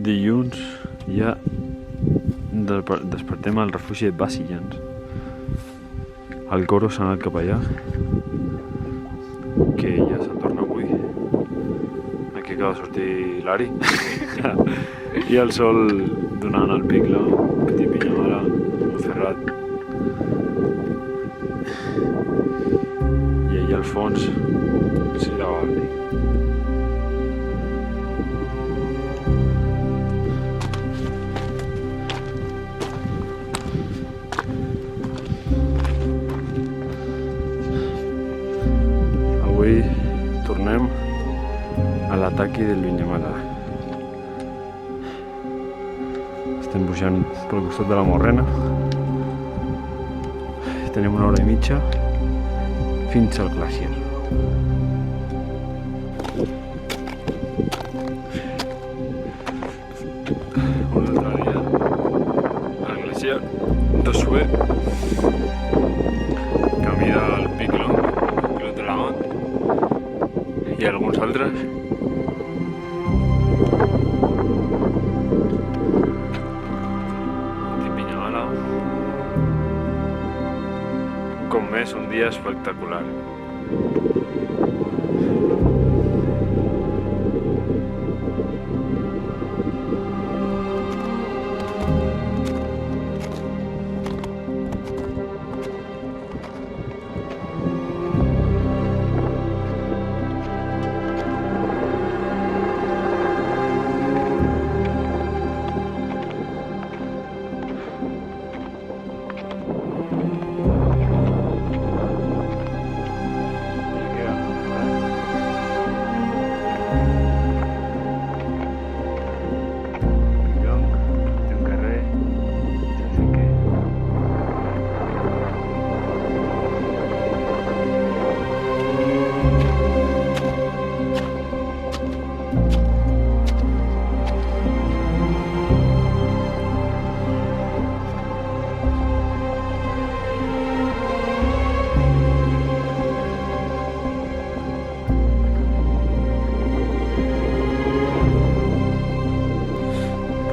Dilluns ja despertem al refugi de Bassillans. El coro s'ha anat cap allà, que ja se'n torna avui. Aquí acaba de sortir l'Ari i el sol donant el pic, petit Pinyamala, Ferrat. I allà al fons s'hi dava el pic. Avui tornem a l'ataqui del Vinyamala. Estem pujant pel costat de la Morrena. Tenim 1 hora i mitja fins al glaciar. Un altre dia al glaciar d'Ossué, camí del Pic Long, Clot de la Mont i alguns altres. Com més, un dia espectacular.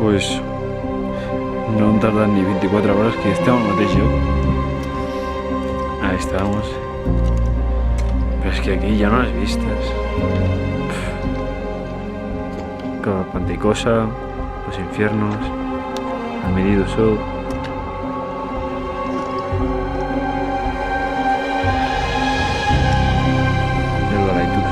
Pues no han tardat ni 24 hores que estem al mateix lloc. Ahí estábamos. Pero es que aquí ya no las vistas. Panticosa, los infiernos, el Medido Sur. El Balaitus.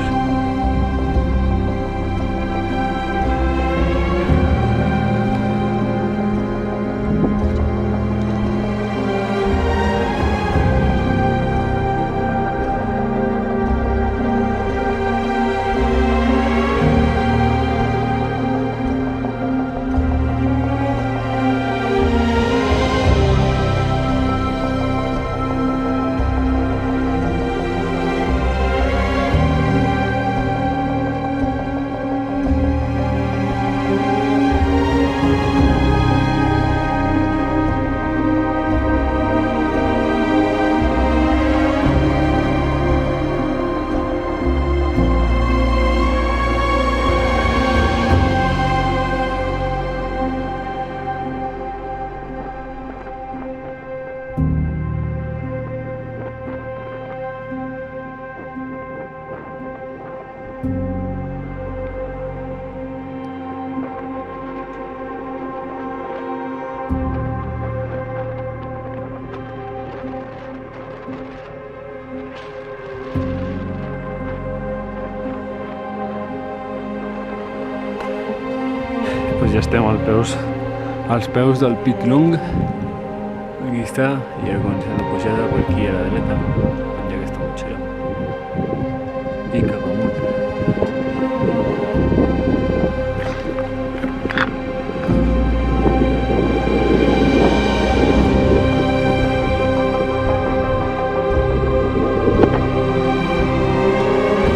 Pues ja estem als peus del Pic Long. Aquí està, i ara comencem la pujada per aquí a la dreta, on hi ha aquesta motxilla. I cap amunt.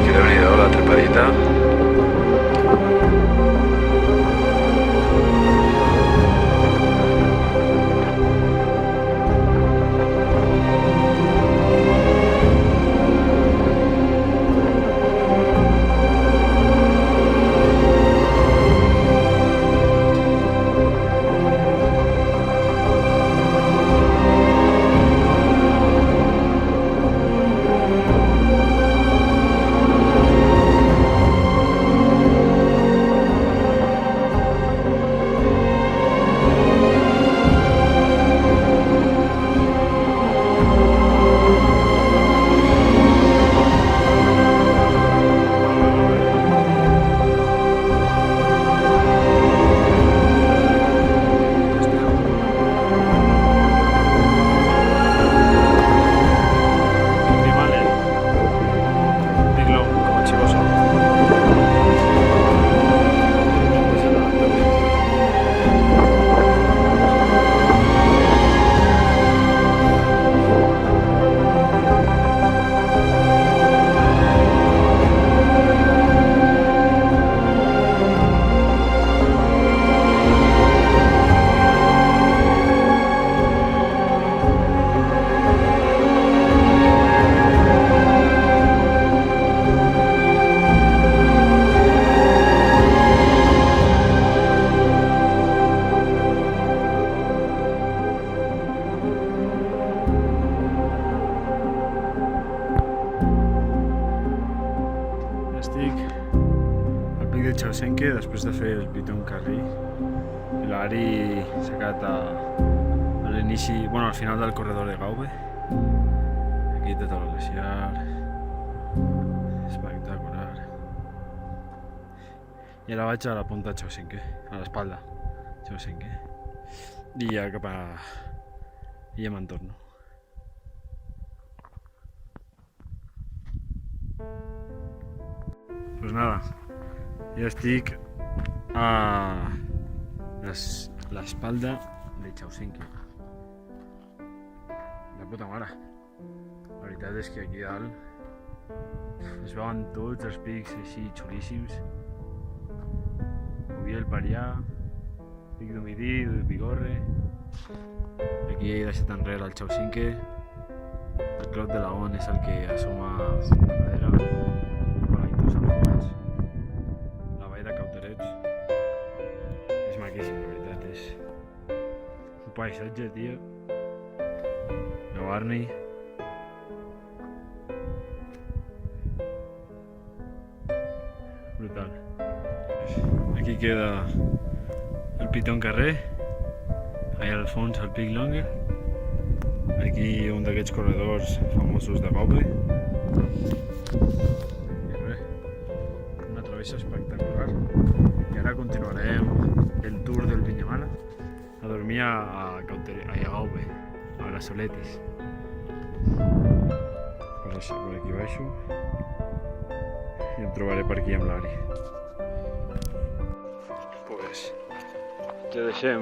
Que déu-n'hi-do la trepadita. L'Arc de Chausenque, després de fer el Piton Carril. L'Ari s'ha quedat a l'inici, bueno, al final del corredor de Gaube. Aquí tot el glaciar. Espectacular. I ara vaig a la punta Chausenque, a l'espalda Chausenque. I ja cap a... i ja me'n torno. Pues nada, ja estic a l'espalda de Chausenque. De puta mare. La veritat és que aquí dalt es veuen tots els pics així xulíssims. Ubiel Parià, Pic d'Humidí, de Bigorre. Aquí he deixat enrere el Chausenque. El Clot de Laon és el que assoma a la darrere. Palaitos al fons. La vall de Cauterets. És maquíssim, la veritat. És un paisatge, tio. Navarni. Brutal. Aquí queda el Piton Carril. Allà al fons el Pic Longue. Aquí un d'aquests corredors famosos de Gaube. I res, una travessa espectacular. I ara continuarem el tour del Vinyamala a dormir a Gaube, a les Soletes. Per aquí baixo i em trobaré per aquí amb l'Ari. Pues ja deixem.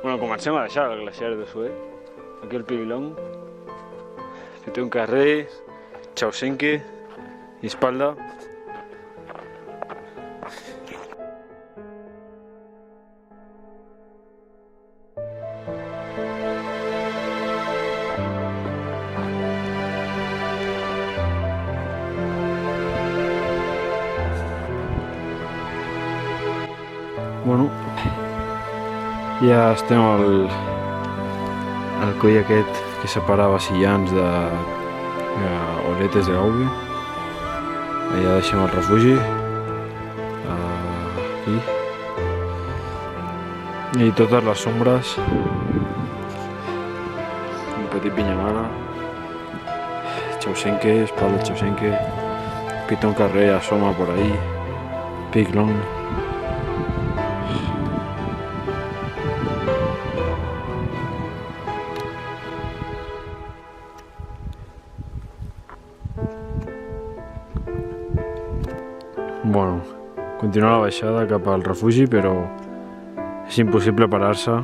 Bueno, comencem a deixar el glaciar de Suez. Aquí el Pic Long, Piton Carril, Chausenque i espalda. Bueno, ja estem al coll aquest que separa Bassillans de Oletes de Gaube. Allà deixem el refugi. Aquí. I totes les sombres. Un petit Vinyamala. Chausenque, espalda Chausenque. Piton Carril asoma por ahí. Pic Long. Bueno, continua la baixada cap al refugi, però és impossible parar-se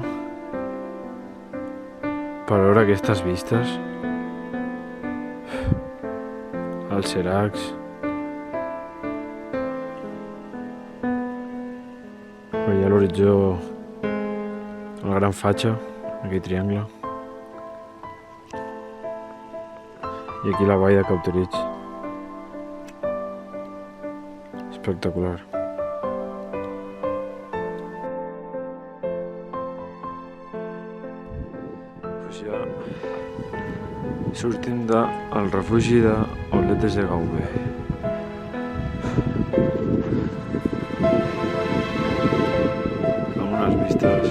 per veure aquestes vistes. Els Seracs. Allà a l'horitzó la gran fatxa, aquell triangle. I aquí la vall de Cauterets. Espectacular. Pues ja sortim del refugi d'Oletes de Gaube. Amb unes vistes.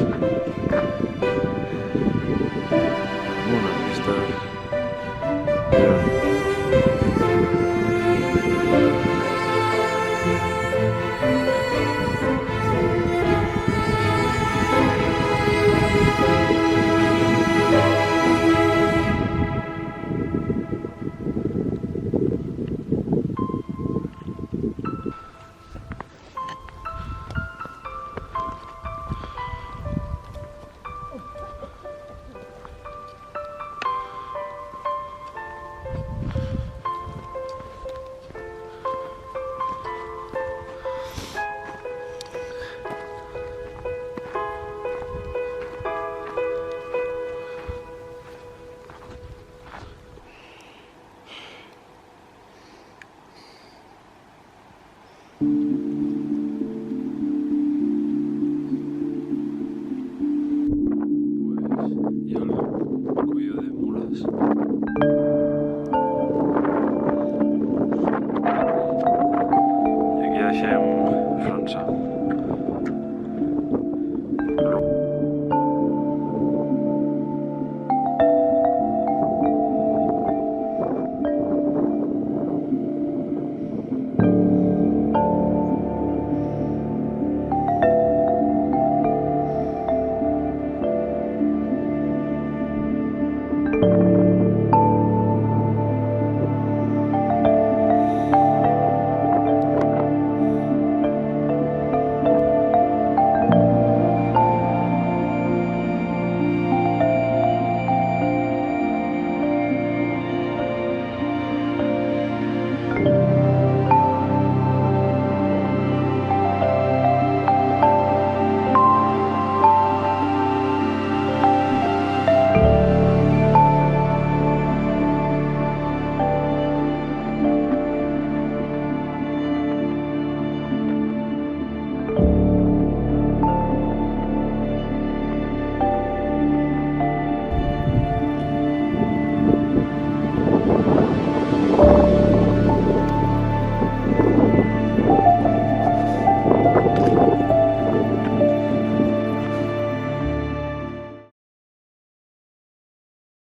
deixem França.